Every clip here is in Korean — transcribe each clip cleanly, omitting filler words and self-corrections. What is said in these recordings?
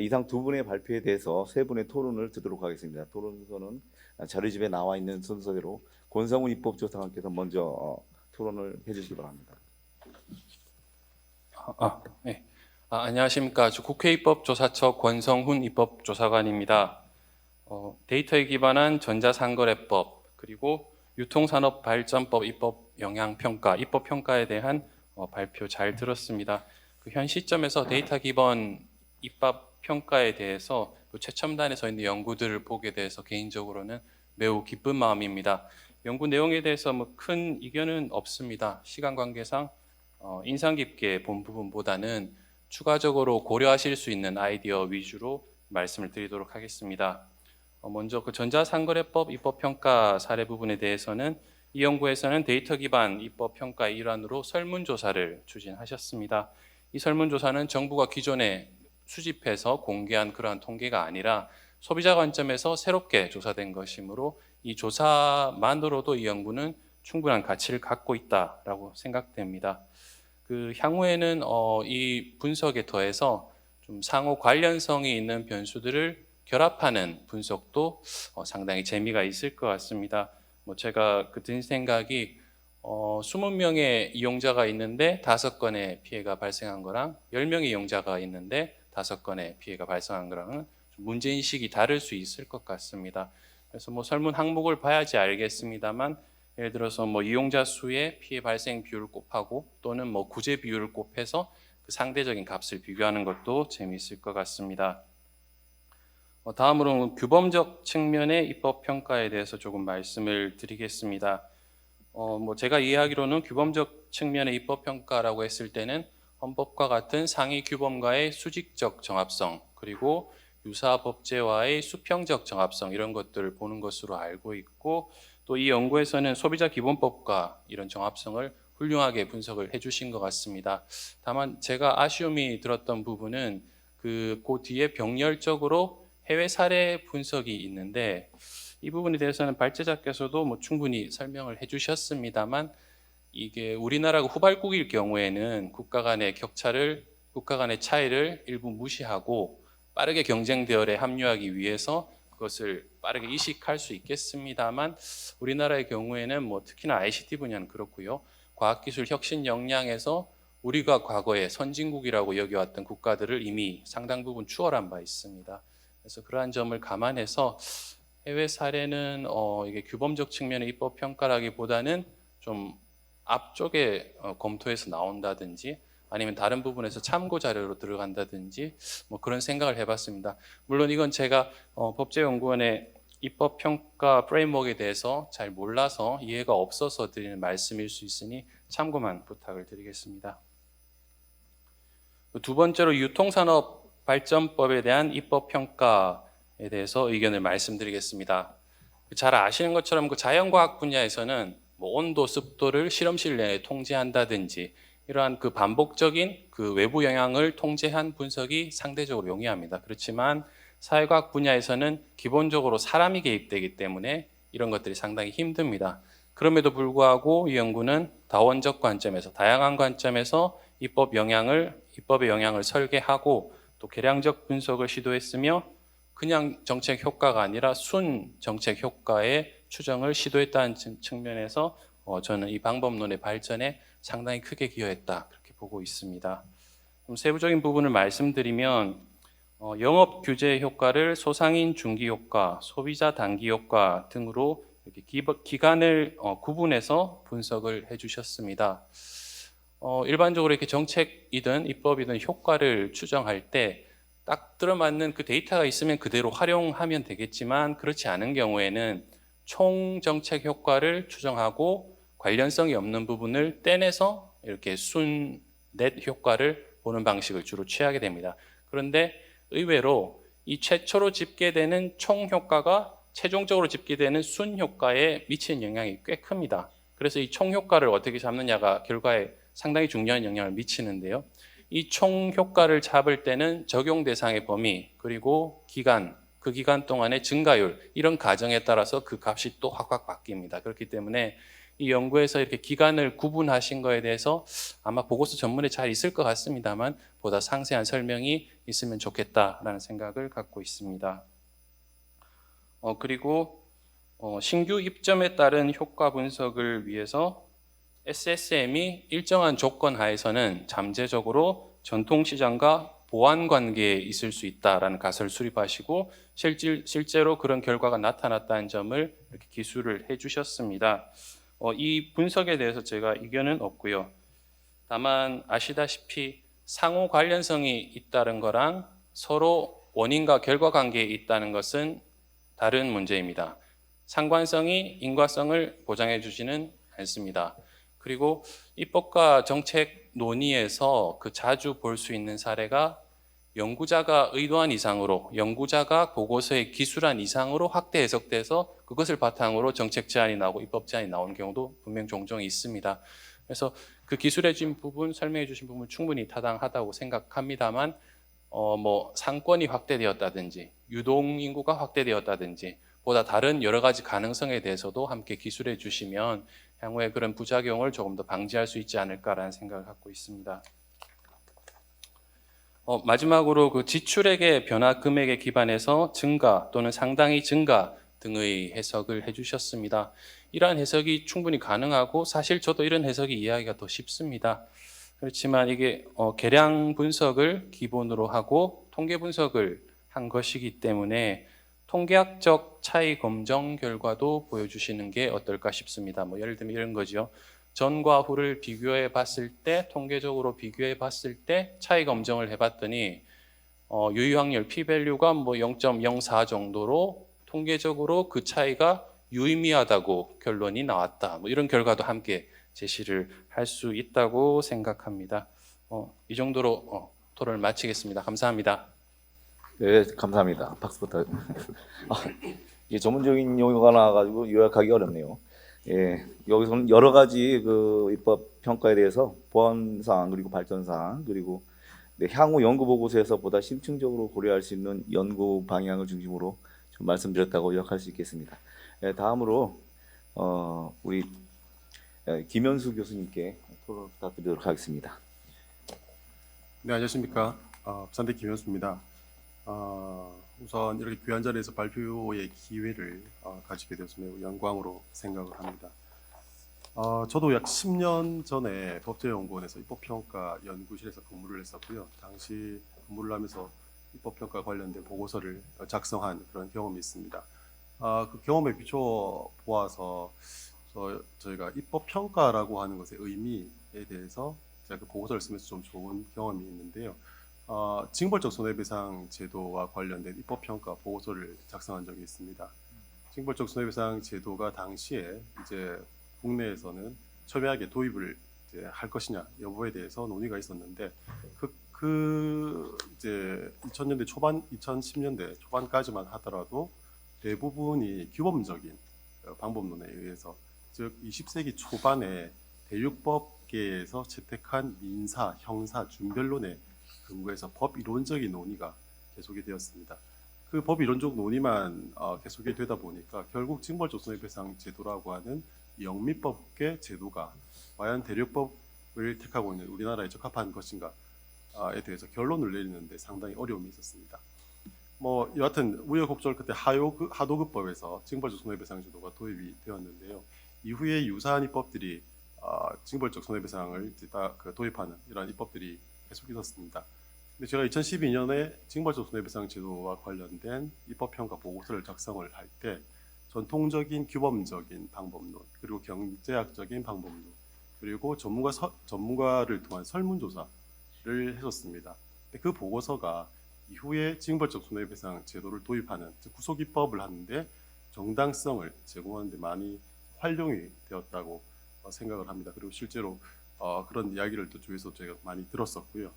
이상 두 분의 발표에 대해서 세 분의 토론을 듣도록 하겠습니다. 토론 순서는 자료집에 나와 있는 순서대로 권성훈 입법조사관께서 먼저 토론을 해주시기 바랍니다. 네. 안녕하십니까. 국회 입법조사처 권성훈 입법조사관입니다. 데이터에 기반한 전자상거래법 그리고 유통산업발전법 입법 영향평가, 입법평가에 대한 발표 잘 들었습니다. 현 시점에서 데이터 기반 입법평가에 대해서 최첨단에 서 있는 연구들을 보게 돼서 개인적으로는 매우 기쁜 마음입니다. 연구 내용에 대해서 큰 이견은 없습니다. 시간 관계상 인상 깊게 본 부분보다는 추가적으로 고려하실 수 있는 아이디어 위주로 말씀을 드리도록 하겠습니다. 먼저 전자상거래법 입법평가 사례 부분에 대해서는 이 연구에서는 데이터 기반 입법평가의 일환으로 설문조사를 추진하셨습니다. 이 설문조사는 정부가 기존에 수집해서 공개한 그러한 통계가 아니라 소비자 관점에서 새롭게 조사된 것이므로 이 조사만으로도 이 연구는 충분한 가치를 갖고 있다라고 생각됩니다. 향후에는 이 분석에 더해서 좀 상호 관련성이 있는 변수들을 결합하는 분석도 상당히 재미가 있을 것 같습니다. 제가 든 생각이 20명의 이용자가 있는데 5건의 피해가 발생한 거랑 10명의 이용자가 있는데 5건의 피해가 발생한 거랑은 문제인식이 다를 수 있을 것 같습니다. 그래서 설문 항목을 봐야지 알겠습니다만 예를 들어서 이용자 수의 피해 발생 비율을 곱하고 또는 구제 비율을 곱해서 그 상대적인 값을 비교하는 것도 재미있을 것 같습니다. 다음으로는 규범적 측면의 입법 평가에 대해서 조금 말씀을 드리겠습니다. 제가 이해하기로는 규범적 측면의 입법 평가라고 했을 때는 헌법과 같은 상위 규범과의 수직적 정합성 그리고 유사 법제와의 수평적 정합성 이런 것들을 보는 것으로 알고 있고 또 이 연구에서는 소비자 기본법과 이런 정합성을 훌륭하게 분석을 해주신 것 같습니다. 다만 제가 아쉬움이 들었던 부분은 그 뒤에 병렬적으로 해외 사례 분석이 있는데 이 부분에 대해서는 발제자께서도 충분히 설명을 해주셨습니다만 이게 우리나라가 후발국일 경우에는 국가 간의 차이를 일부 무시하고 빠르게 경쟁 대열에 합류하기 위해서 그것을 빠르게 이식할 수 있겠습니다만 우리나라의 경우에는 특히나 ICT 분야는 그렇고요. 과학기술 혁신 역량에서 우리가 과거에 선진국이라고 여겨왔던 국가들을 이미 상당 부분 추월한 바 있습니다. 그래서 그러한 점을 감안해서 해외 사례는 이게 규범적 측면의 입법 평가라기보다는 좀 앞쪽에 검토해서 나온다든지 아니면 다른 부분에서 참고 자료로 들어간다든지 그런 생각을 해봤습니다. 물론 이건 제가 법제연구원의 입법평가 프레임워크에 대해서 잘 몰라서 이해가 없어서 드리는 말씀일 수 있으니 참고만 부탁을 드리겠습니다. 두 번째로 유통산업발전법에 대한 입법평가에 대해서 의견을 말씀드리겠습니다. 잘 아시는 것처럼 자연과학 분야에서는 온도, 습도를 실험실 내에 통제한다든지 이러한 반복적인 외부 영향을 통제한 분석이 상대적으로 용이합니다. 그렇지만 사회과학 분야에서는 기본적으로 사람이 개입되기 때문에 이런 것들이 상당히 힘듭니다. 그럼에도 불구하고 이 연구는 다원적 관점에서 다양한 관점에서 입법의 영향을 설계하고 또 계량적 분석을 시도했으며 그냥 정책 효과가 아니라 순 정책 효과의 추정을 시도했다는 측면에서 저는 이 방법론의 발전에 상당히 크게 기여했다 그렇게 보고 있습니다. 좀 세부적인 부분을 말씀드리면 영업 규제 효과를 소상인 중기 효과, 소비자 단기 효과 등으로 이렇게 기간을 구분해서 분석을 해주셨습니다. 일반적으로 이렇게 정책이든 입법이든 효과를 추정할 때 딱 들어맞는 그 데이터가 있으면 그대로 활용하면 되겠지만 그렇지 않은 경우에는 총 정책 효과를 추정하고 관련성이 없는 부분을 떼내서 이렇게 순 넷 효과를 보는 방식을 주로 취하게 됩니다. 그런데 의외로 이 최초로 집계되는 총 효과가 최종적으로 집계되는 순 효과에 미치는 영향이 꽤 큽니다. 그래서 이 총 효과를 어떻게 잡느냐가 결과에 상당히 중요한 영향을 미치는데요. 이 총 효과를 잡을 때는 적용 대상의 범위 그리고 그 기간 동안의 증가율 이런 가정에 따라서 그 값이 또 확확 바뀝니다. 그렇기 때문에 이 연구에서 이렇게 기간을 구분하신 거에 대해서 아마 보고서 전문에 잘 있을 것 같습니다만 보다 상세한 설명이 있으면 좋겠다라는 생각을 갖고 있습니다. 그리고 신규 입점에 따른 효과 분석을 위해서 SSM이 일정한 조건 하에서는 잠재적으로 전통시장과 보완 관계에 있을 수 있다라는 가설을 수립하시고 실제로 그런 결과가 나타났다는 점을 이렇게 기술을 해주셨습니다. 이 분석에 대해서 제가 이견은 없고요. 다만 아시다시피 상호 관련성이 있다는 거랑 서로 원인과 결과 관계에 있다는 것은 다른 문제입니다. 상관성이 인과성을 보장해 주지는 않습니다. 그리고 입법과 정책 논의에서 그 자주 볼 수 있는 사례가 연구자가 의도한 이상으로, 연구자가 보고서에 기술한 이상으로 확대 해석돼서 그것을 바탕으로 정책 제안이 나오고 입법 제안이 나오는 경우도 분명 종종 있습니다. 그래서 그 기술해 주신 부분, 설명해 주신 부분 충분히 타당하다고 생각합니다만 상권이 확대되었다든지 유동 인구가 확대되었다든지 보다 다른 여러 가지 가능성에 대해서도 함께 기술해 주시면 향후에 그런 부작용을 조금 더 방지할 수 있지 않을까라는 생각을 갖고 있습니다. 마지막으로 그 지출액의 변화 금액에 기반해서 증가 또는 상당히 증가 등의 해석을 해주셨습니다. 이러한 해석이 충분히 가능하고 사실 저도 이런 해석이 이해하기가 더 쉽습니다. 그렇지만 이게 계량 분석을 기본으로 하고 통계 분석을 한 것이기 때문에 통계학적 차이 검정 결과도 보여주시는 게 어떨까 싶습니다. 예를 들면 이런 거죠. 전과 후를 비교해 봤을 때, 통계적으로 비교해 봤을 때 차이 검정을 해봤더니 유의확률 p-value가 0.04 정도로 통계적으로 그 차이가 유의미하다고 결론이 나왔다. 이런 결과도 함께 제시를 할 수 있다고 생각합니다. 이 정도로 토론을 마치겠습니다. 감사합니다. 네, 감사합니다. 박수부터. 이게 전문적인 용어가 나와가지고 요약하기 어렵네요. 예, 여기서는 여러 가지 그 입법 평가에 대해서 보완 사항 그리고 발전 사항 그리고 향후 연구 보고서에서 보다 심층적으로 고려할 수 있는 연구 방향을 중심으로 좀 말씀드렸다고 요약할 수 있겠습니다. 예, 다음으로 우리 김현수 교수님께 토론 부탁드리도록 하겠습니다. 네, 안녕하십니까. 부산대 김현수입니다. 우선 이렇게 귀한 자리에서 발표의 기회를 가지게 되어서 매우 영광으로 생각을 합니다. 저도 약 10년 전에 법제연구원에서 입법평가 연구실에서 근무를 했었고요. 당시 근무를 하면서 입법평가 관련된 보고서를 작성한 그런 경험이 있습니다. 그 경험에 비추어 보아서 저희가 입법평가라고 하는 것의 의미에 대해서 제가 그 보고서를 쓰면서 좀 좋은 경험이 있는데요. 징벌적 손해배상 제도와 관련된 입법평가 보고서를 작성한 적이 있습니다. 징벌적 손해배상 제도가 당시에 이제 국내에서는 첨예하게 도입을 이제 할 것이냐 여부에 대해서 논의가 있었는데 이제 2000년대 초반, 2010년대 초반까지만 하더라도 대부분이 규범적인 방법론에 의해서 즉 20세기 초반에 대륙법계에서 채택한 민사, 형사, 준별론에 근거해서 법 이론적인 논의가 계속이 되었습니다. 그 법 이론적 논의만 계속이 되다 보니까 결국 징벌적 손해배상 제도라고 하는 영미법계 제도가 과연 대륙법을 택하고 있는 우리나라에 적합한 것인가에 대해서 결론을 내리는데 상당히 어려움이 있었습니다. 여하튼 우여곡절 끝에 하도급법에서 징벌적 손해배상 제도가 도입이 되었는데요. 이후에 유사한 입법들이 징벌적 손해배상을 도입하는 이러한 입법들이 계속 있었습니다. 근데 제가 2012년에 징벌적 손해배상 제도와 관련된 입법평가 보고서를 작성을 할 때 전통적인 규범적인 방법론 그리고 경제학적인 방법론 그리고 전문가를 통한 설문조사를 했었습니다. 근데 그 보고서가 이후에 징벌적 손해배상 제도를 도입하는 즉 구속입법을 하는데 정당성을 제공하는 데 많이 활용이 되었다고 생각을 합니다. 그리고 실제로 그런 이야기를 또 주위에서 제가 많이 들었었고요.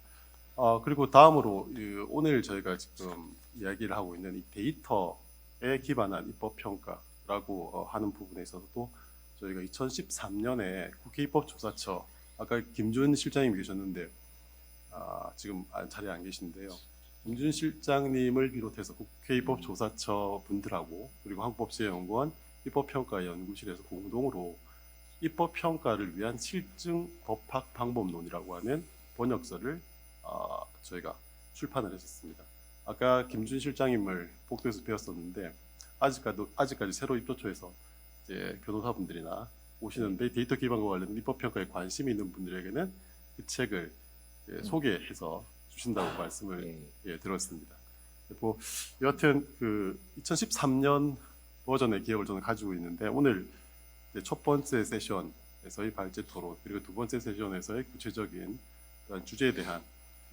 그리고 다음으로 오늘 저희가 지금 이야기를 하고 있는 이 데이터에 기반한 입법평가라고 하는 부분에 있어서도 저희가 2013년에 국회 입법조사처 아까 김준 실장님이 계셨는데 지금 자리에 안 계신데요. 김준 실장님을 비롯해서 국회 입법조사처 분들하고 그리고 한국법제연구원 입법평가 연구실에서 공동으로 입법 평가를 위한 실증 법학 방법론이라고 하는 번역서를 저희가 출판을 했었습니다. 아까 김준 실장님을 복도에서 배웠었는데 아직까지 새로 입조처에서 이제 변호사분들이나 오시는데 데이터 기반과 관련된 입법 평가에 관심이 있는 분들에게는 그 책을 소개해서 주신다고 말씀을 들었습니다. 그리고 여하튼 그 2013년 버전의 기억을 저는 가지고 있는데 오늘 첫 번째 세션에서의 발제 토론 그리고 두 번째 세션에서의 구체적인 그런 주제에 대한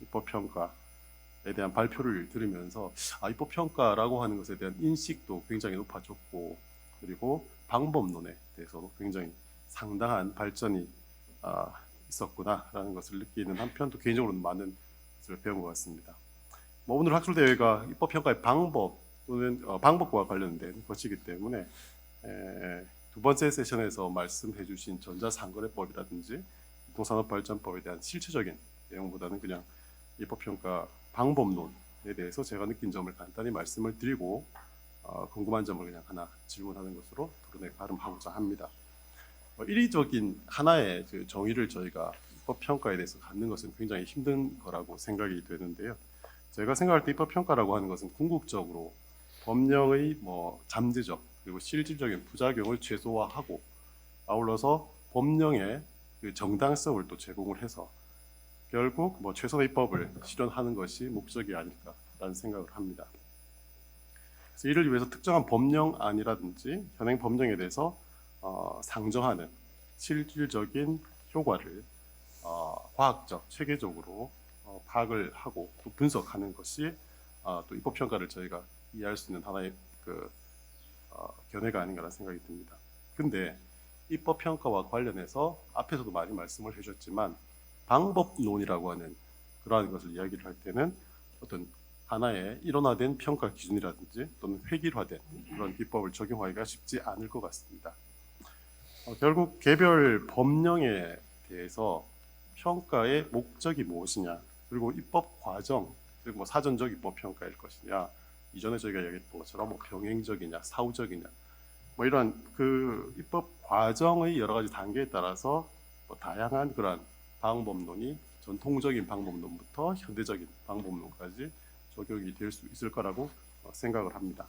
입법 평가에 대한 발표를 들으면서 입법 평가라고 하는 것에 대한 인식도 굉장히 높아졌고 그리고 방법론에 대해서도 굉장히 상당한 발전이 있었구나라는 것을 느끼는 한편 또 개인적으로는 많은 것을 배운 것 같습니다. 오늘 학술 대회가 입법 평가의 방법 또는 방법과 관련된 것이기 때문에 두 번째 세션에서 말씀해주신 전자상거래법이라든지 유통산업발전법에 대한 실체적인 내용보다는 그냥 입법 평가 방법론에 대해서 제가 느낀 점을 간단히 말씀을 드리고 궁금한 점을 그냥 하나 질문하는 것으로 토론에 가름하고자 합니다. 일의적인 하나의 그 정의를 저희가 입법 평가에 대해서 갖는 것은 굉장히 힘든 거라고 생각이 되는데요. 제가 생각할 때 입법 평가라고 하는 것은 궁극적으로 법령의 잠재적 그리고 실질적인 부작용을 최소화하고 아울러서 법령의 그 정당성을 또 제공을 해서 결국 최선의 입법을 실현하는 것이 목적이 아닐까라는 생각을 합니다. 그래서 이를 위해서 특정한 법령안이라든지 현행 법령에 대해서 상정하는 실질적인 효과를 과학적, 체계적으로 파악을 하고 또 분석하는 것이 또 입법 평가를 저희가 이해할 수 있는 하나의 그 견해가 아닌가라는 생각이 듭니다. 근데 입법 평가와 관련해서 앞에서도 많이 말씀을 해주셨지만 방법론이라고 하는 그러한 것을 이야기를 할 때는 어떤 하나의 일원화된 평가 기준이라든지 또는 획일화된 그런 기법을 적용하기가 쉽지 않을 것 같습니다. 결국 개별 법령에 대해서 평가의 목적이 무엇이냐 그리고 입법 과정 그리고 사전적 입법 평가일 것이냐 이전에 저희가 이야기했던 것처럼 병행적이냐 사후적이냐 이런 그 입법 과정의 여러 가지 단계에 따라서 다양한 그러한 방법론이 전통적인 방법론부터 현대적인 방법론까지 적용이 될 수 있을 거라고 생각을 합니다.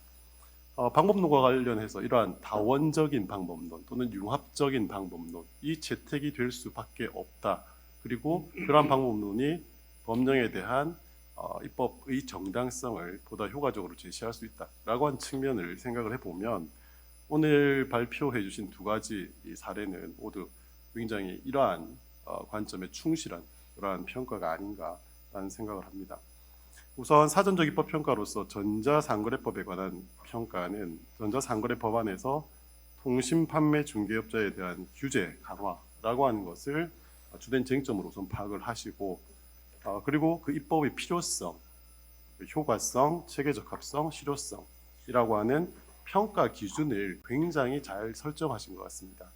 방법론과 관련해서 이러한 다원적인 방법론 또는 융합적인 방법론 이 채택이 될 수밖에 없다. 그리고 그러한 방법론이 법령에 대한 입법의 정당성을 보다 효과적으로 제시할 수 있다라고 한 측면을 생각을 해보면 오늘 발표해 주신 두 가지 이 사례는 모두 굉장히 이러한 관점에 충실한 그러한 평가가 아닌가라는 생각을 합니다. 우선 사전적 입법 평가로서 전자상거래법에 관한 평가는 전자상거래 법안에서 통신판매 중개업자에 대한 규제 강화라고 하는 것을 주된 쟁점으로 우선 파악을 하시고 그리고 그 입법의 필요성, 효과성, 체계적합성, 실효성이라고 하는 평가 기준을 굉장히 잘 설정하신 것 같습니다.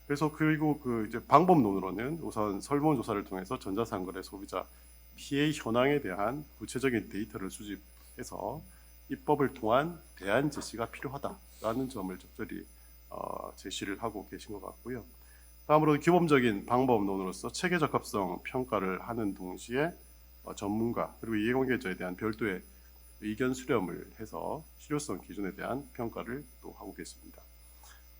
그래서 그리고 그 이제 방법론으로는 우선 설문조사를 통해서 전자상거래 소비자 피해 현황에 대한 구체적인 데이터를 수집해서 입법을 통한 대안 제시가 필요하다라는 점을 적절히 제시를 하고 계신 것 같고요. 다음으로 규범적인 방법론으로서 체계적합성 평가를 하는 동시에 전문가 그리고 이해관계자에 대한 별도의 의견 수렴을 해서 실효성 기준에 대한 평가를 또 하고 계십니다.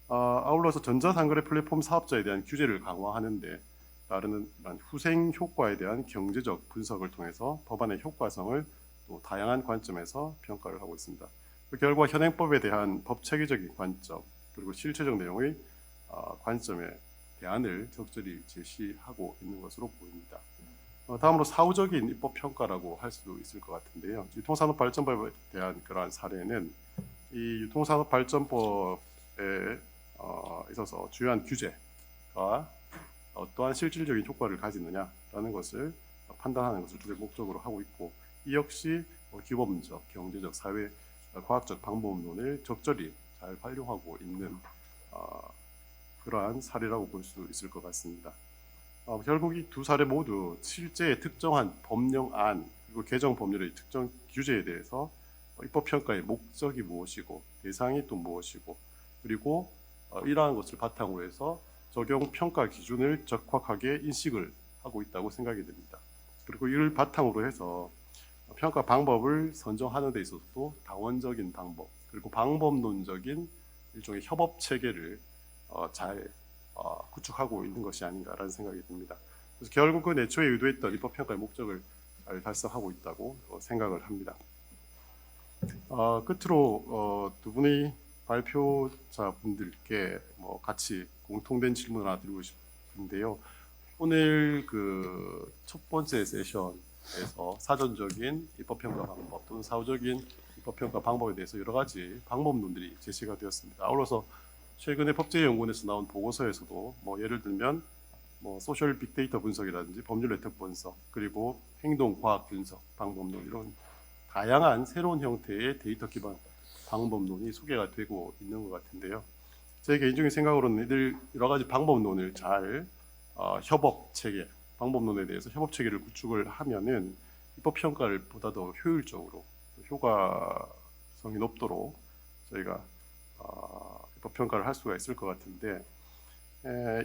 아울러서 전자상거래 플랫폼 사업자에 대한 규제를 강화하는 데 따르는 후생 효과에 대한 경제적 분석을 통해서 법안의 효과성을 또 다양한 관점에서 평가를 하고 있습니다. 그 결과 현행법에 대한 법체계적인 관점 그리고 실체적 내용의 관점에 대안을 적절히 제시하고 있는 것으로 보입니다. 다음으로 사후적인 입법 평가라고 할 수도 있을 것 같은데요. 유통산업발전법에 대한 그러한 사례는 이 유통산업발전법에 있어서 주요한 규제가 어떠한 실질적인 효과를 가지느냐라는 것을 판단하는 것을 주된 목적으로 하고 있고 이 역시 규범적, 경제적, 사회, 과학적 방법론을 적절히 잘 활용하고 있는 그러한 사례라고 볼 수 있을 것 같습니다. 결국 이 두 사례 모두 실제 특정한 법령안 그리고 개정 법률의 특정 규제에 대해서 입법평가의 목적이 무엇이고 대상이 또 무엇이고 그리고 이러한 것을 바탕으로 해서 적용 평가 기준을 적확하게 인식을 하고 있다고 생각이 됩니다. 그리고 이를 바탕으로 해서 평가 방법을 선정하는 데 있어서도 다원적인 방법 그리고 방법론적인 일종의 협업 체계를 잘 구축하고 있는 것이 아닌가라는 생각이 듭니다. 그래서 결국은 애초에 의도했던 입법평가의 목적을 잘 달성하고 있다고 생각을 합니다. 끝으로 두 분의 발표자분들께 같이 공통된 질문 하나 드리고 싶은데요. 오늘 그 첫 번째 세션에서 사전적인 입법평가 방법 또는 사후적인 입법평가 방법에 대해서 여러 가지 방법론들이 제시가 되었습니다. 아울러서 최근에 법제연구원에서 나온 보고서에서도 예를 들면 소셜 빅데이터 분석이라든지 법률 혜택 분석 그리고 행동 과학 분석 방법론 이런 다양한 새로운 형태의 데이터 기반 방법론이 소개가 되고 있는 것 같은데요. 제 개인적인 생각으로는 이들 여러 가지 방법론을 잘 협업 체계, 방법론에 대해서 협업 체계를 구축을 하면은 입법 평가를 보다 더 효율적으로 효과성이 높도록 저희가 입법 평가를 할 수가 있을 것 같은데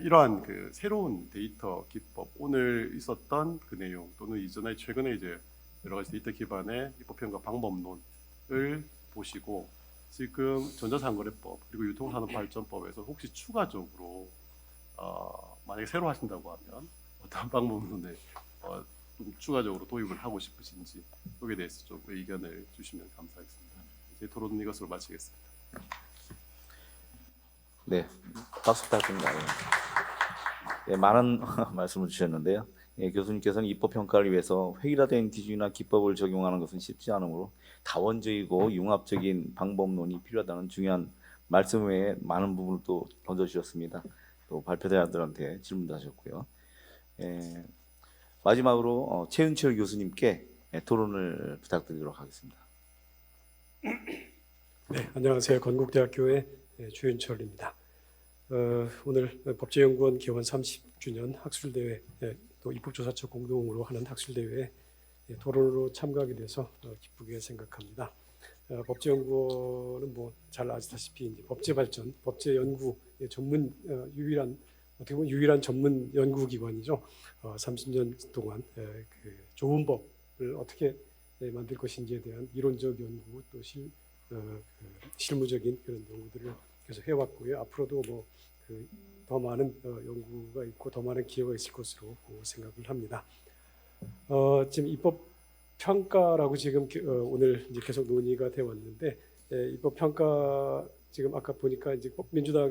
이러한 그 새로운 데이터 기법 오늘 있었던 그 내용 또는 이전에 최근에 이제 여러 가지 데이터 기반의 입법 평가 방법론을 보시고 지금 전자상거래법 그리고 유통산업발전법에서 혹시 추가적으로 만약에 새로 하신다고 하면 어떤 방법론을 좀 추가적으로 도입을 하고 싶으신지 여기에 대해서 좀 의견을 주시면 감사하겠습니다. 제 토론은 이것으로 마치겠습니다. 네, 박수 부탁드립니다. 예, 많은 말씀을 주셨는데요. 예, 교수님께서는 입법평가를 위해서 획일화된 기준이나 기법을 적용하는 것은 쉽지 않으므로 다원적이고 융합적인 방법론이 필요하다는 중요한 말씀 외에 많은 부분을 또 던져주셨습니다. 또 발표자들한테 질문도 하셨고요. 예, 마지막으로 최은철 교수님께 토론을 부탁드리도록 하겠습니다. 네, 안녕하세요. 건국대학교의 주윤철입니다. 오늘 법제연구원 개원 30주년 학술대회 또 입법조사처 공동으로 하는 학술대회에 토론으로 참가하게 돼서 기쁘게 생각합니다. 법제연구원은 잘 아시다시피 이제 법제발전, 법제연구 전문 유일한 어떻게 보면 유일한 전문 연구기관이죠. 30년 동안 그 좋은 법을 어떻게 만들 것인지에 대한 이론적 연구 또 실무적인 그런 연구들을 계속 해왔고요. 앞으로도 더 많은 연구가 있고 더 많은 기회가 있을 것으로 생각을 합니다. 지금 입법 평가라고 지금 오늘 이제 계속 논의가 되어 왔는데 입법 평가 지금 아까 보니까 이제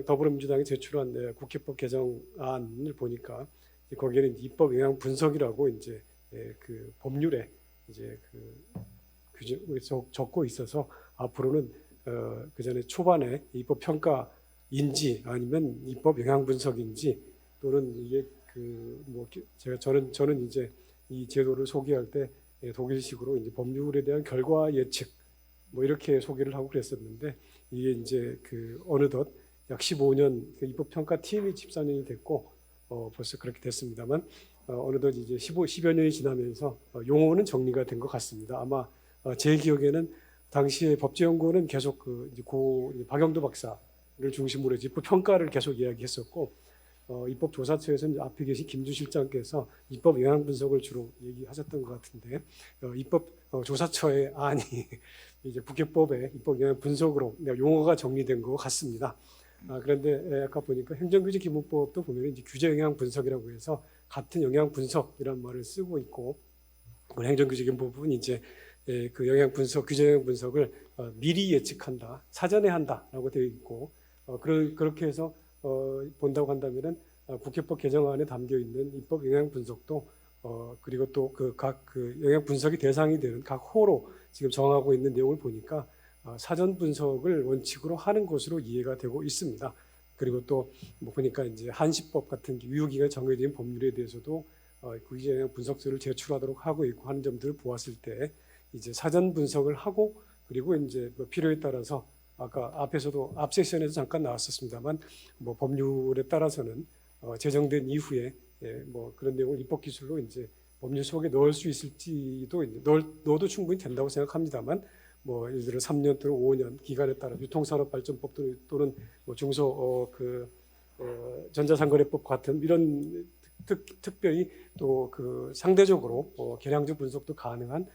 더불어민주당이 제출한 국회법 개정안을 보니까 거기에는 입법 영향 분석이라고 이제 그 법률에 이제 그 규정을 적고 있어서 앞으로는 그 전에 초반에 입법 평가인지 아니면 입법 영향 분석인지 또는 이게 저는 이제 이 제도를 소개할 때 독일식으로 이제 법률에 대한 결과 예측 이렇게 소개를 하고 그랬었는데 이게 이제 어느덧 약 15년 입법 평가 팀이 14년이 됐고 벌써 그렇게 됐습니다만 어느덧 이제 10여 년이 지나면서 용어는 정리가 된 것 같습니다. 아마 제 기억에는 당시에 법제연구원은 계속 이제 박영도 박사를 중심으로 해서 입법 평가를 계속 이야기했었고 입법조사처에서는 앞에 계신 김주 실장께서 입법 영향 분석을 주로 얘기하셨던 것 같은데 입법조사처의 안이 이제 국회법의 입법 영향 분석으로 용어가 정리된 것 같습니다. 그런데 아까 보니까 행정규제기본법도 보면 이제 규제 영향 분석이라고 해서 같은 영향 분석이라는 말을 쓰고 있고 행정규제기본법은 이제 그 영향 분석, 규제 영향 분석을 미리 예측한다, 사전에 한다라고 되어 있고 그렇게 해서 본다고 한다면은 국회법 개정안에 담겨 있는 입법 영향 분석도 그리고 또 각 영향 분석이 대상이 되는 각 호로 지금 정하고 있는 내용을 보니까 사전 분석을 원칙으로 하는 것으로 이해가 되고 있습니다. 그리고 또 보니까 이제 한시법 같은 유효기간이 정해진 법률에 대해서도 규제 영향 분석서를 제출하도록 하고 있고 하는 점들을 보았을 때 이제 사전 분석을 하고 그리고 이제 필요에 따라서 아까 앞에서도 앞 세션에서 잠깐 나왔었습니다만 법률에 따라서는 제정된 이후에 그런 내용을 입법 기술로 이제 법률 속에 넣을 수 있을지도 이제 넣어도 충분히 된다고 생각합니다만 예를 들어 3년 또는 5년 기간에 따라 유통산업발전법 또는 중소 전자상거래법 같은 이런 특별히 또 그 상대적으로 계량적 분석도 가능한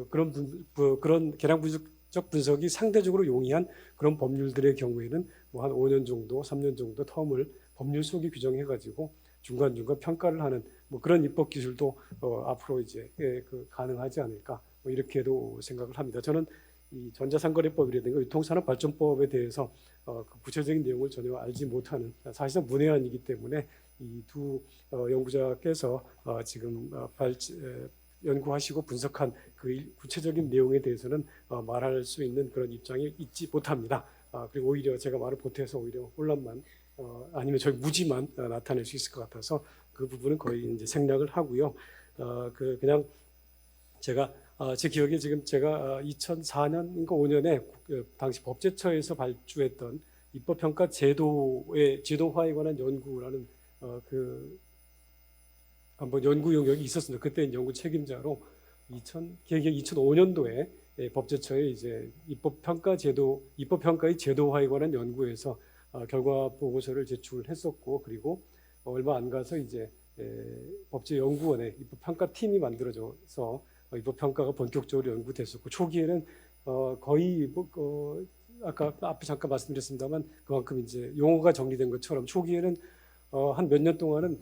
그런 계량적 분석이 상대적으로 용이한 그런 법률들의 경우에는 뭐 한 5년 정도, 3년 정도 텀을 법률 속에 규정해가지고 중간중간 평가를 하는 뭐 그런 입법 기술도 앞으로 이제 가능하지 않을까 뭐 이렇게도 생각을 합니다. 저는 이 전자상거래법이라든가 유통산업발전법에 대해서 그 구체적인 내용을 전혀 알지 못하는 사실상 문외한이기 때문에 이 두 연구자께서 지금 연구하시고 분석한 그 구체적인 내용에 대해서는 말할 수 있는 그런 입장에 있지 못합니다. 그리고 오히려 제가 말을 보태서 오히려 혼란만 아니면 저희 무지만 나타낼 수 있을 것 같아서 그 부분은 거의 이제 생략을 하고요. 그냥 제가 제 기억에 지금 제가 2004년인가 5년에 당시 법제처에서 발주했던 입법평가 제도의 제도화에 관한 연구라는 한번 연구 영역이 있었습니다. 그때 연구 책임자로 기획 2005년도에 법제처에 이제 입법평가의 제도화에 관한 연구에서 결과 보고서를 제출했었고 그리고 얼마 안 가서 이제 법제연구원의 입법평가팀이 만들어져서 입법평가가 본격적으로 연구됐었고 초기에는 거의 아까 앞에 잠깐 말씀드렸습니다만 그만큼 이제 용어가 정리된 것처럼 초기에는 한 몇 년 동안은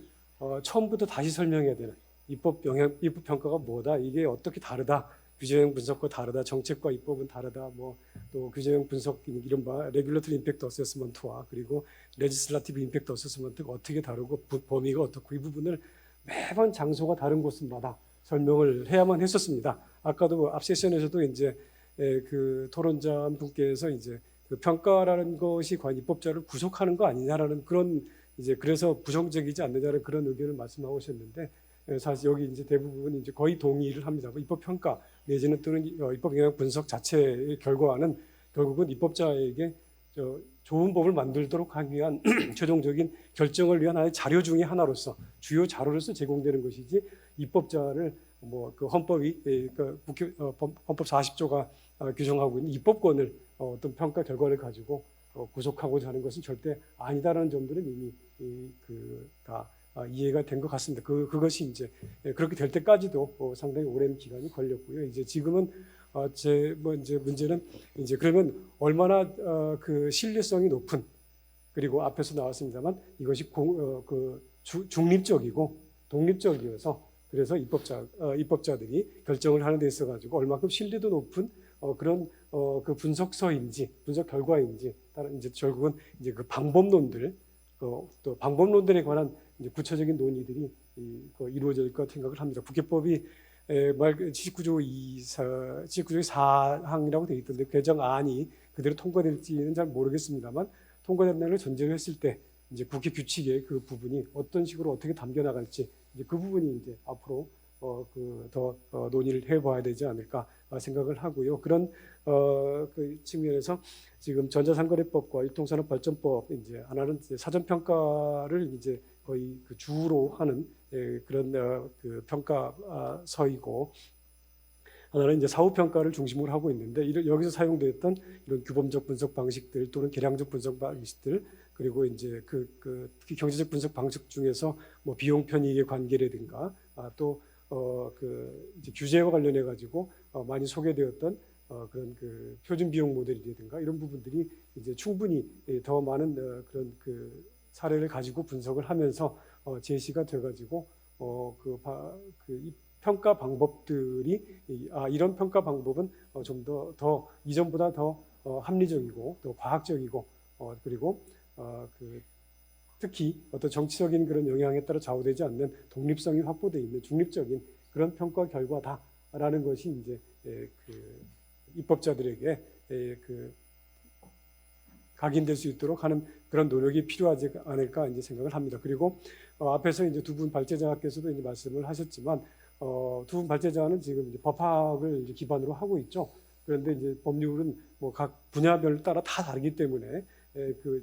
처음부터 다시 설명해야 되는 입법평가가 뭐다, 이게 어떻게 다르다, 규제형 분석과 다르다, 정책과 입법은 다르다, 뭐 또 규제형 분석 이른바 레귤러터리 임팩트 어세스먼트와 그리고 레지슬라티브 임팩트 어세스먼트가 어떻게 다르고 범위가 어떻고 이 부분을 매번 장소가 다른 곳마다 설명을 해야만 했었습니다. 아까도 앞 세션에서도 이제 그 토론자 분께서 이제 그 평가라는 것이 과연 입법자를 구속하는 거 아니냐라는 그런 이제 그래서 부정적이지 않느냐는 그런 의견을 말씀하셨는데 사실 여기 이제 대부분 이제 거의 동의를 합니다. 입법 평가 내지는 또는 입법 영향 분석 자체의 결과는 결국은 입법자에게 좋은 법을 만들도록 하기 위한 최종적인 결정을 위한 하나의 자료 중의 하나로서 주요 자료로서 제공되는 것이지 입법자를 뭐 그 헌법이 그 헌법 40조가 규정하고 있는 입법권을 어떤 평가 결과를 가지고 구속하고자 하는 것은 절대 아니다라는 점들은 이미 다 이해가 된 것 같습니다. 그것이 이제 그렇게 될 때까지도 상당히 오랜 기간이 걸렸고요. 이제 지금은 이제 문제는 이제 그러면 얼마나 그 신뢰성이 높은 그리고 앞에서 나왔습니다만 이것이 중립적이고 독립적이어서 그래서 입법자들이 결정을 하는 데 있어 가지고 얼마큼 신뢰도 높은 그런 그 분석서인지 분석 결과인지 따라 이제 결국은 이제 그 방법론들 또 방법론들에 관한 이제 구체적인 논의들이 이루어질 것 생각을 합니다. 국회법이 79조 79조의 4항이라고 되어 있던데 개정안이 그대로 통과될지는 잘 모르겠습니다.만 통과된다는 전제를 했을 때 이제 국회 규칙의 그 부분이 어떤 식으로 어떻게 담겨 나갈지 이제 그 부분이 이제 앞으로 더 논의를 해봐야 되지 않을까 생각을 하고요. 그런 그 측면에서 지금 전자상거래법과 유통산업발전법 이제 하나는 사전 평가를 이제 거의 그 주로 하는 그런 그 평가서이고 하나는 이제 사후 평가를 중심으로 하고 있는데 여기서 사용되었던 이런 규범적 분석 방식들 또는 계량적 분석 방식들 그리고 이제 특히 경제적 분석 방식 중에서 뭐 비용 편익의 관계라든가 또 이제 규제와 관련해 가지고 많이 소개되었던 그런 그 표준 비용 모델이라든가 이런 부분들이 이제 충분히 더 많은 그런 그 사례를 가지고 분석을 하면서 제시가 돼 가지고 이 평가 방법들이 이런 평가 방법은 좀 더 이전보다 더 합리적이고 또 과학적이고 그리고 특히 어떤 정치적인 그런 영향에 따라 좌우되지 않는 독립성이 확보되어 있는 중립적인 그런 평가 결과다라는 것이 이제 입법자들에게 각인될 수 있도록 하는 그런 노력이 필요하지 않을까 이제 생각을 합니다. 그리고 앞에서 이제 두 분 발제자께서도 이제 말씀을 하셨지만 두 분 발제자는 지금 이제 법학을 이제 기반으로 하고 있죠. 그런데 이제 법률은 뭐 각 분야별 따라 다 다르기 때문에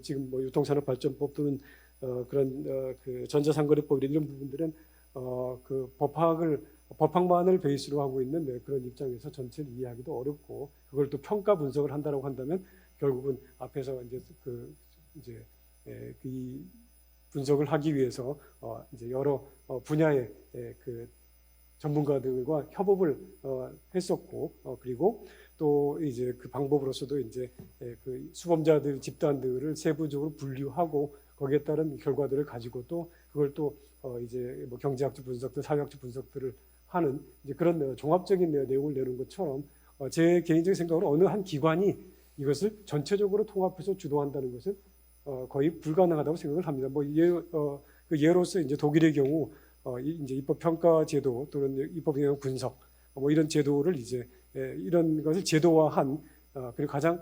지금 뭐 유통산업발전법 또는 그런 그 전자상거래법 이런 부분들은 그 법학만을 베이스로 하고 있는 그런 입장에서 전체를 이해하기도 어렵고 그걸 또 평가 분석을 한다고 한다면 결국은 앞에서 이제 이 분석을 하기 위해서 이제 여러 분야의 그 전문가들과 협업을 했었고 그리고 또 이제 그 방법으로서도 이제 그 수범자들 집단들을 세부적으로 분류하고 거기에 따른 결과들을 가지고 또 그걸 또 이제 뭐 경제학적 분석들, 사회학적 분석들을 하는 이제 그런 종합적인 내용을 내는 것처럼 제 개인적인 생각으로 어느 한 기관이 이것을 전체적으로 통합해서 주도한다는 것은 거의 불가능하다고 생각을 합니다. 뭐 그 예로서 이제 독일의 경우 이제 입법 평가 제도 또는 입법 영향 분석 뭐 이런 제도를 이제 이런 것을 제도화한 그리고 가장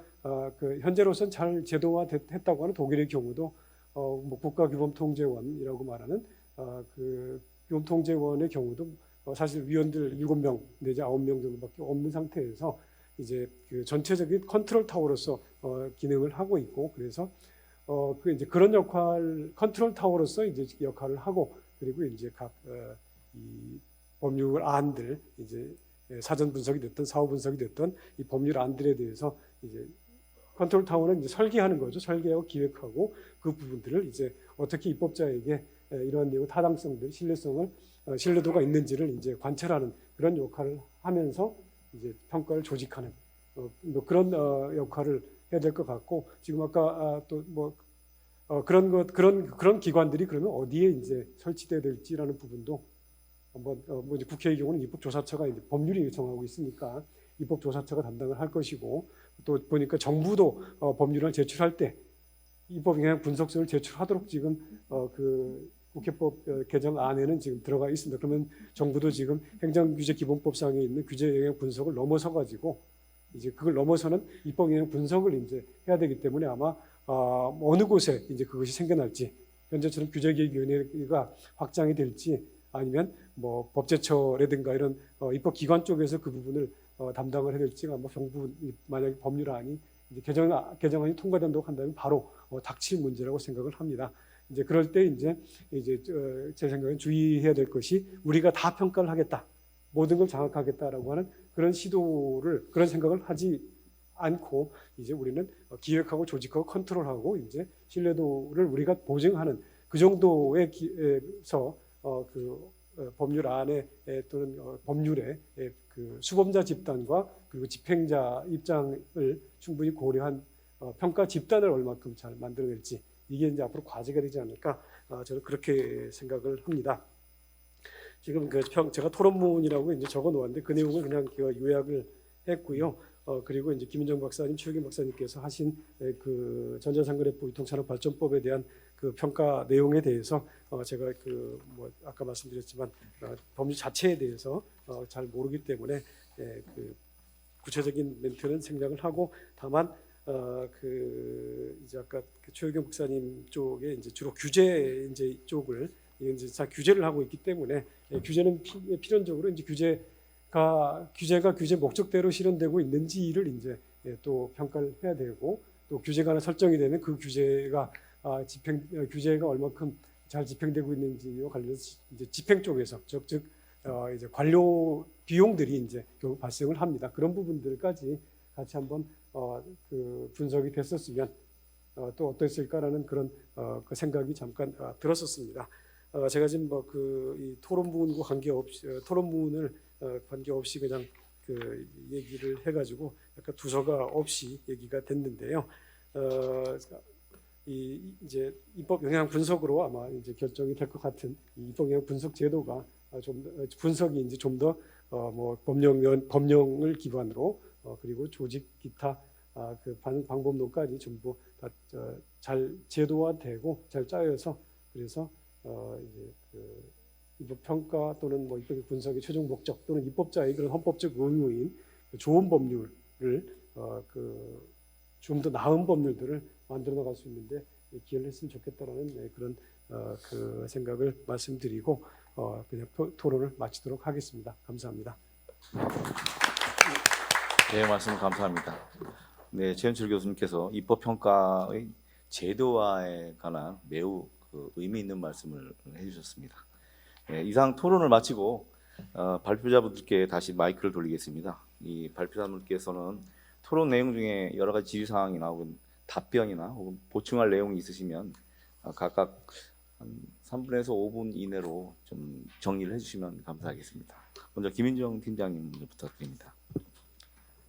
그 현재로서는 잘 제도화했다고 하는 독일의 경우도 뭐 국가규범통제원이라고 말하는 그 규범통제원의 경우도 사실 위원들 7명 내지 9명 정도밖에 없는 상태에서 이제 그 전체적인 컨트롤 타워로서 기능을 하고 있고 그래서 그 이제 그런 역할 컨트롤 타워로서 이제 역할을 하고 그리고 이제 각 이 법률 안들 이제 사전 분석이 됐든 사후 분석이 됐든 이 법률 안들에 대해서 이제 컨트롤 타워는 이제 설계하는 거죠. 설계하고 기획하고 그 부분들을 이제 어떻게 입법자에게 이러한 내용 타당성들, 신뢰성을 신뢰도가 있는지를 이제 관찰하는 그런 역할을 하면서 이제 평가를 조직하는 뭐 그런 역할을 해야 될 것 같고 지금 아까 또 뭐 그런 기관들이 그러면 어디에 이제 설치돼야 될지라는 부분도 한번 뭐 이제 국회의 경우는 입법조사처가 이제 법률이 정하고 있으니까 입법조사처가 담당을 할 것이고 또 보니까 정부도 법률을 제출할 때 입법 영향 분석서를 제출하도록 지금 그 국회법 개정 안에는 지금 들어가 있습니다. 그러면 정부도 지금 행정규제기본법상에 있는 규제 영향 분석을 넘어서 가지고 이제 그걸 넘어서는 입법 영향 분석을 이제 해야 되기 때문에 아마 어느 곳에 이제 그것이 생겨날지 현재처럼 규제기획위원회가 확장이 될지 아니면 뭐 법제처라든가 이런 입법기관 쪽에서 그 부분을 담당을 해야 될지 아마 정부 만약에 법률안이 이제 개정안이 통과된다고 한다면 바로 닥칠 문제라고 생각을 합니다. 이제 그럴 때 이제 제 생각엔 주의해야 될 것이 우리가 다 평가를 하겠다, 모든 걸 장악하겠다라고 하는 그런 시도를 그런 생각을 하지 않고 이제 우리는 기획하고 조직하고 컨트롤하고 이제 신뢰도를 우리가 보증하는 그 정도에서 그 법률 안에 또는 법률에 그 수범자 집단과 그리고 집행자 입장을 충분히 고려한 평가 집단을 얼마큼 잘 만들어낼지 이게 이제 앞으로 과제가 되지 않을까 저는 그렇게 생각을 합니다. 지금 제가 토론문이라고 이제 적어 놓았는데 그 내용을 그냥 요약을 했고요. 그리고 이제 김인정 박사님, 최욱임 박사님께서 하신 그 전자상거래법 유통산업발전법에 대한 그 평가 내용에 대해서 제가 그 뭐 아까 말씀드렸지만 법률 자체에 대해서 잘 모르기 때문에 그 구체적인 멘트는 생략을 하고 다만 그 이제 아까 그 최욱임 박사님 쪽에 이제 주로 규제 이제 쪽을 이제 다 규제를 하고 있기 때문에 규제는 필연적으로 이제 규제가 규제 목적대로 실현되고 있는지를 이제 또 평가를 해야 되고 또 규제가 하나 설정이 되면 그 규제가 규제가 얼마큼 잘 집행되고 있는지와 관련해서 이제 집행 쪽에서 즉 이제 관료 비용들이 이제 결국 발생을 합니다. 그런 부분들까지 같이 한번 그 분석이 됐었으면 또 어땠을까라는 그런 그 생각이 잠깐 들었었습니다. 제가 지금 뭐 그 이 토론문과 토론문을 관계없이 그냥 그 얘기를 해가지고 약간 두서가 없이 얘기가 됐는데요. 이제 입법 영향 분석으로 아마 이제 결정이 될 것 같은 이 입법 영향 분석 제도가 좀 분석이 이제 좀 더 뭐 법령을 기반으로 그리고 조직 기타 그 방법론까지 전부 다 잘 제도화되고 잘 짜여서 그래서 이제 그 입법 평가 또는 뭐 입법 분석의 최종 목적 또는 입법자의 그런 헌법적 의무인 좋은 법률을 그 좀 더 나은 법률들을 만들어 나갈 수 있는데 기여를 했으면 좋겠다라는 그런 그 생각을 말씀드리고 그냥 토론을 마치도록 하겠습니다. 감사합니다. 네, 말씀 감사합니다. 네, 최현철 교수님께서 입법 평가의 제도화에 관한 매우 그 의미 있는 말씀을 해주셨습니다. 네, 이상 토론을 마치고 발표자분들께 다시 마이크를 돌리겠습니다. 이 발표자분께서는 토론 내용 중에 여러 가지 질의 사항이나 혹은 답변이나 혹은 보충할 내용이 있으시면 각각 한 3분에서 5분 이내로 좀 정리를 해주시면 감사하겠습니다. 먼저 김인정 팀장님 먼저 부탁드립니다.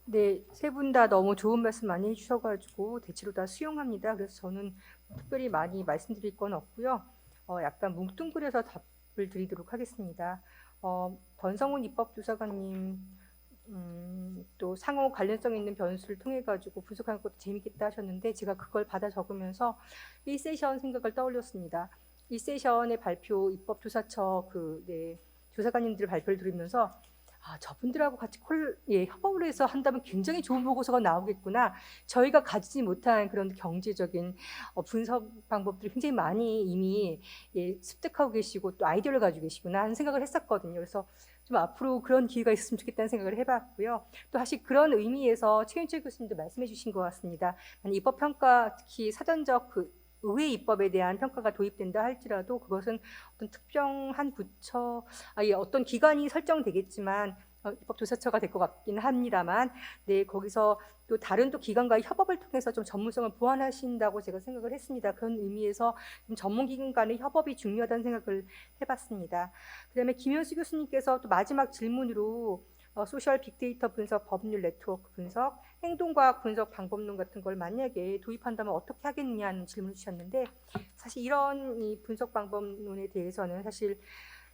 네, 세 분 다 너무 좋은 말씀 많이 해주셔가지고 대체로 다 수용합니다. 그래서 저는 특별히 많이 말씀드릴 건 없고요. 약간 뭉뚱그려서 답을 드리도록 하겠습니다. 권성훈 입법조사관님 또 상호 관련성 있는 변수를 통해 가지고 분석하는 것도 재밌겠다 하셨는데 제가 그걸 받아 적으면서 1세션 생각을 떠올렸습니다. 1세션의 발표 입법조사처 조사관님들 발표를 들으면서 저분들하고 같이 협업을 해서 한다면 굉장히 좋은 보고서가 나오겠구나. 저희가 가지지 못한 그런 경제적인 분석 방법들을 굉장히 많이 이미 습득하고 계시고 또 아이디어를 가지고 계시구나 하는 생각을 했었거든요. 그래서 좀 앞으로 그런 기회가 있었으면 좋겠다는 생각을 해봤고요. 또 사실 그런 의미에서 최윤철 교수님도 말씀해 주신 것 같습니다. 입법평가 특히 사전적 의회 입법에 대한 평가가 도입된다 할지라도 그것은 어떤 특정한 부처, 어떤 기관이 설정되겠지만 입법조사처가 될 것 같긴 합니다만, 네, 거기서 또 다른 또 기관과의 협업을 통해서 좀 전문성을 보완하신다고 제가 생각을 했습니다. 그런 의미에서 좀 전문기관 간의 협업이 중요하다는 생각을 해봤습니다. 그다음에 김현수 교수님께서 또 마지막 질문으로 소셜 빅데이터 분석, 법률 네트워크 분석, 행동과학 분석 방법론 같은 걸 만약에 도입한다면 어떻게 하겠느냐는 질문을 주셨는데 사실 이런 이 분석 방법론에 대해서는 사실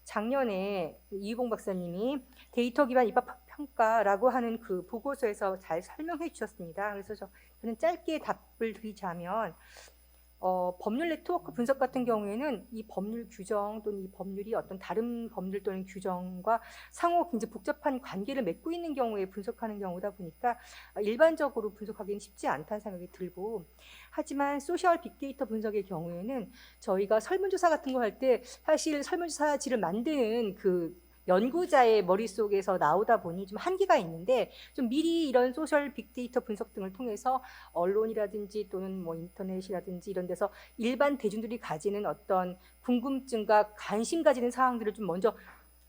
작년에 이유봉 박사님이 데이터 기반 입법 평가라고 하는 그 보고서에서 잘 설명해 주셨습니다. 그래서 저는 짧게 답을 드리자면 법률 네트워크 분석 같은 경우에는 이 법률 규정 또는 이 법률이 어떤 다른 법률 또는 규정과 상호 굉장히 복잡한 관계를 맺고 있는 경우에 분석하는 경우다 보니까 일반적으로 분석하기는 쉽지 않다는 생각이 들고, 하지만 소셜 빅데이터 분석의 경우에는 저희가 설문조사 같은 거 할 때 사실 설문조사지를 만드는 연구자의 머릿속에서 나오다 보니 좀 한계가 있는데 좀 미리 이런 소셜 빅데이터 분석 등을 통해서 언론이라든지 또는 인터넷이라든지 이런 데서 일반 대중들이 가지는 어떤 궁금증과 관심 가지는 사항들을 좀 먼저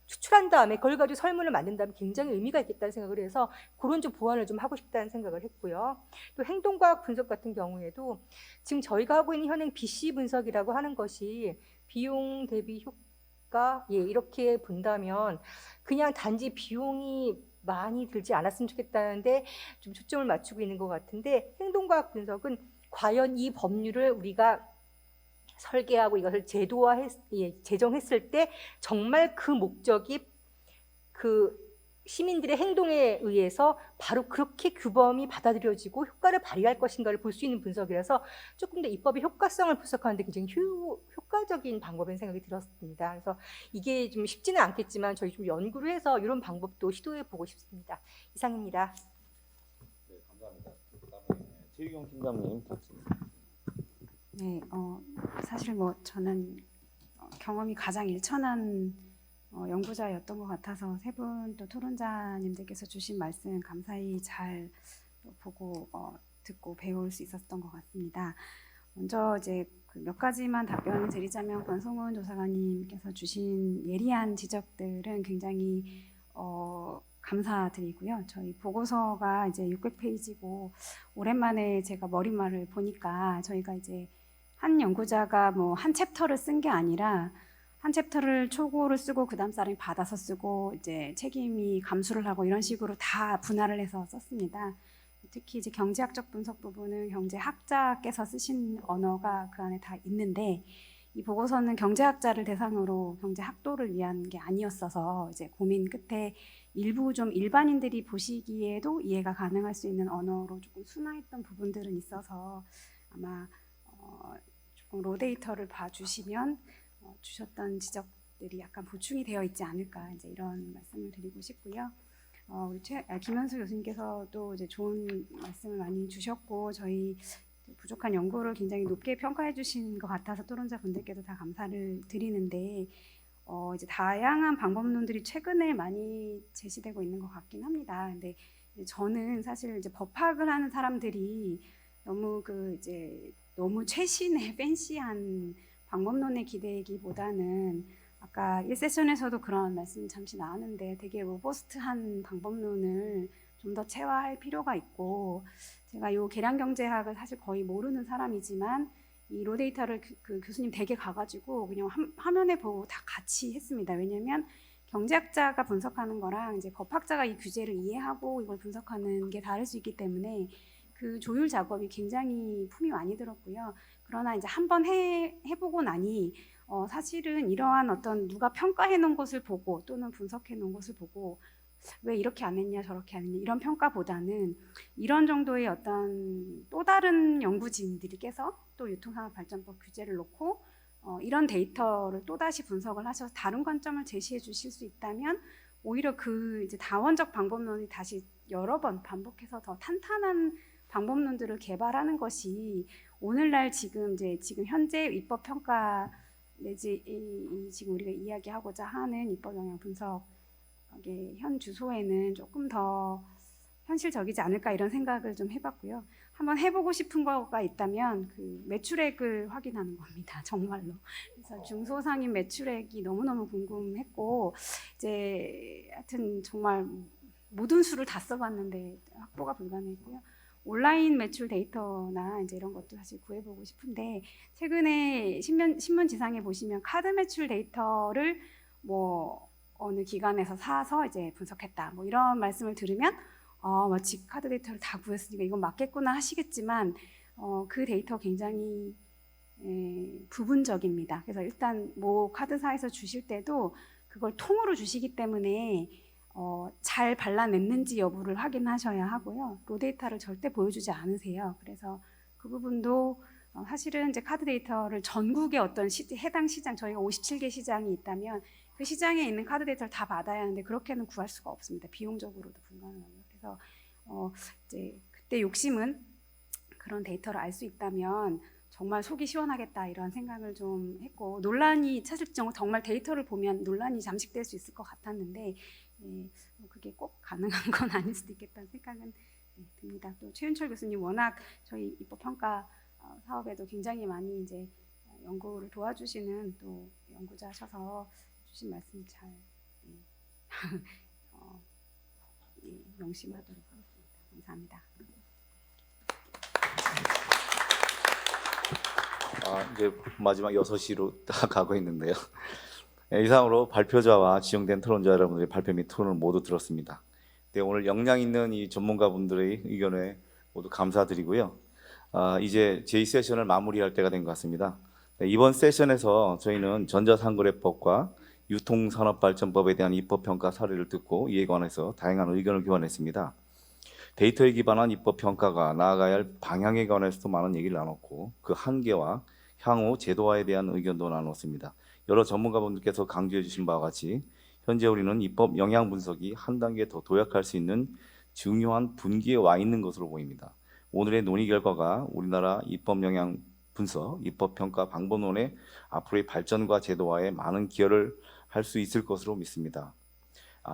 추출한 다음에 그걸 가지고 설문을 만든다면 굉장히 의미가 있겠다는 생각을 해서 그런 좀 보완을 좀 하고 싶다는 생각을 했고요. 또 행동과학 분석 같은 경우에도 지금 저희가 하고 있는 현행 BC 분석이라고 하는 것이 비용 대비 효과 이렇게 본다면 그냥 단지 비용이 많이 들지 않았으면 좋겠다는데 좀 초점을 맞추고 있는 것 같은데, 행동과학 분석은 과연 이 법률을 우리가 설계하고 이것을 제정했을 때 정말 그 목적이 시민들의 행동에 의해서 바로 그렇게 규범이 받아들여지고 효과를 발휘할 것인가를 볼 수 있는 분석이라서 조금 더 입법의 효과성을 분석하는데 굉장히 효과적인 방법인 생각이 들었습니다. 그래서 이게 좀 쉽지는 않겠지만 저희 좀 연구를 해서 이런 방법도 시도해 보고 싶습니다. 이상입니다. 네, 감사합니다. 그다음에 최유경 팀장님 부탁드립니다. 네, 사실 저는 경험이 가장 일천한 연구자였던 것 같아서 세 분 또 토론자님들께서 주신 말씀 감사히 잘 보고 듣고 배울 수 있었던 것 같습니다. 먼저 이제 몇 가지만 답변을 드리자면 권성훈 조사관님께서 주신 예리한 지적들은 굉장히 감사드리고요. 저희 보고서가 이제 600페이지고 오랜만에 제가 머릿말을 보니까 저희가 이제 한 연구자가 한 챕터를 쓴 게 아니라 한 챕터를 초고를 쓰고 그다음 사람이 받아서 쓰고 이제 책임이 감수를 하고 이런 식으로 다 분할을 해서 썼습니다. 특히 이제 경제학적 분석 부분은 경제학자께서 쓰신 언어가 그 안에 다 있는데 이 보고서는 경제학자를 대상으로 경제학도를 위한 게 아니었어서 이제 고민 끝에 일부 좀 일반인들이 보시기에도 이해가 가능할 수 있는 언어로 조금 순화했던 부분들은 있어서 아마 조금 로데이터를 봐주시면 주셨던 지적들이 약간 보충이 되어 있지 않을까 이제 이런 말씀을 드리고 싶고요. 우리 김현수 교수님께서도 이제 좋은 말씀을 많이 주셨고 저희 부족한 연구를 굉장히 높게 평가해 주신 것 같아서 토론자 분들께도 다 감사를 드리는데 이제 다양한 방법론들이 최근에 많이 제시되고 있는 것 같긴 합니다. 근데 저는 사실 이제 법학을 하는 사람들이 너무 최신의 팬시한 방법론에 기대기보다는 아까 1세션에서도 그런 말씀이 잠시 나왔는데 되게 로버스트한 방법론을 좀 더 체화할 필요가 있고 제가 이 계량경제학을 사실 거의 모르는 사람이지만 이 로데이터를 그 교수님 댁에 가가지고 그냥 화면에 보고 다 같이 했습니다. 왜냐하면 경제학자가 분석하는 거랑 이제 법학자가 이 규제를 이해하고 이걸 분석하는 게 다를 수 있기 때문에 그 조율 작업이 굉장히 품이 많이 들었고요. 그러나 이제 한번 해보고 나니 사실은 이러한 어떤 누가 평가해 놓은 것을 보고 또는 분석해 놓은 것을 보고 왜 이렇게 안 했냐 저렇게 안 했냐 이런 평가보다는 이런 정도의 어떤 또 다른 연구진들이 깨서 또 유통산업발전법 규제를 놓고 이런 데이터를 또다시 분석을 하셔서 다른 관점을 제시해 주실 수 있다면 오히려 그 이제 다원적 방법론이 다시 여러 번 반복해서 더 탄탄한 방법론들을 개발하는 것이 오늘날 지금 현재 입법 평가 내지 지금 우리가 이야기하고자 하는 입법 영향 분석의 현 주소에는 조금 더 현실적이지 않을까 이런 생각을 좀 해봤고요. 한번 해보고 싶은 거가 있다면 그 매출액을 확인하는 겁니다. 정말로. 그래서 중소상인 매출액이 너무너무 궁금했고 이제 하여튼 정말 모든 수를 다 써봤는데 확보가 불가능했고요. 온라인 매출 데이터나 이제 이런 것도 사실 구해보고 싶은데 최근에 신문 지상에 보시면 카드 매출 데이터를 뭐 어느 기관에서 사서 이제 분석했다 뭐 이런 말씀을 들으면 마치 카드 데이터를 다 구했으니까 이건 맞겠구나 하시겠지만 그 데이터 굉장히 부분적입니다. 그래서 일단 뭐 카드사에서 주실 때도 그걸 통으로 주시기 때문에 잘 발라냈는지 여부를 확인하셔야 하고요. 로 데이터를 절대 보여주지 않으세요. 그래서 그 부분도 사실은 이제 카드 데이터를 전국의 어떤 해당 시장 저희가 57개 시장이 있다면 그 시장에 있는 카드 데이터를 다 받아야 하는데 그렇게는 구할 수가 없습니다. 비용적으로도 불가능하고요. 그래서 이제 그때 욕심은 그런 데이터를 알 수 있다면 정말 속이 시원하겠다 이런 생각을 좀 했고 논란이 사실 정말 데이터를 보면 논란이 잠식될 수 있을 것 같았는데 그게 꼭 가능한 건 아닐 수도 있겠다는 생각은 듭니다. 또 최윤철 교수님 워낙 저희 입법평가 사업에도 굉장히 많이 이제 연구를 도와주시는 또 연구자셔서 주신 말씀 잘 명심하도록 하겠습니다. 감사합니다. 이제 마지막 6시로 다 가고 있는데요. 이상으로 발표자와 지정된 토론자 여러분들의 발표 및 토론을 모두 들었습니다. 네, 오늘 역량 있는 이 전문가분들의 의견에 모두 감사드리고요. 이제 제2세션을 마무리할 때가 된 것 같습니다. 네, 이번 세션에서 저희는 전자상거래법과 유통산업발전법에 대한 입법평가 사례를 듣고 이에 관해서 다양한 의견을 교환했습니다. 데이터에 기반한 입법평가가 나아가야 할 방향에 관해서도 많은 얘기를 나눴고 그 한계와 향후 제도화에 대한 의견도 나눴습니다. 여러 전문가분들께서 강조해 주신 바와 같이 현재 우리는 입법 영향 분석이 한 단계 더 도약할 수 있는 중요한 분기에 와 있는 것으로 보입니다. 오늘의 논의 결과가 우리나라 입법 영향 분석, 입법 평가 방법론의 앞으로의 발전과 제도화에 많은 기여를 할 수 있을 것으로 믿습니다.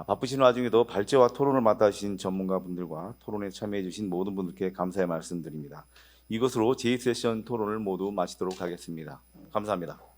바쁘신 와중에도 발제와 토론을 맡아주신 전문가분들과 토론에 참여해 주신 모든 분들께 감사의 말씀드립니다. 이것으로 제2세션 토론을 모두 마치도록 하겠습니다. 감사합니다.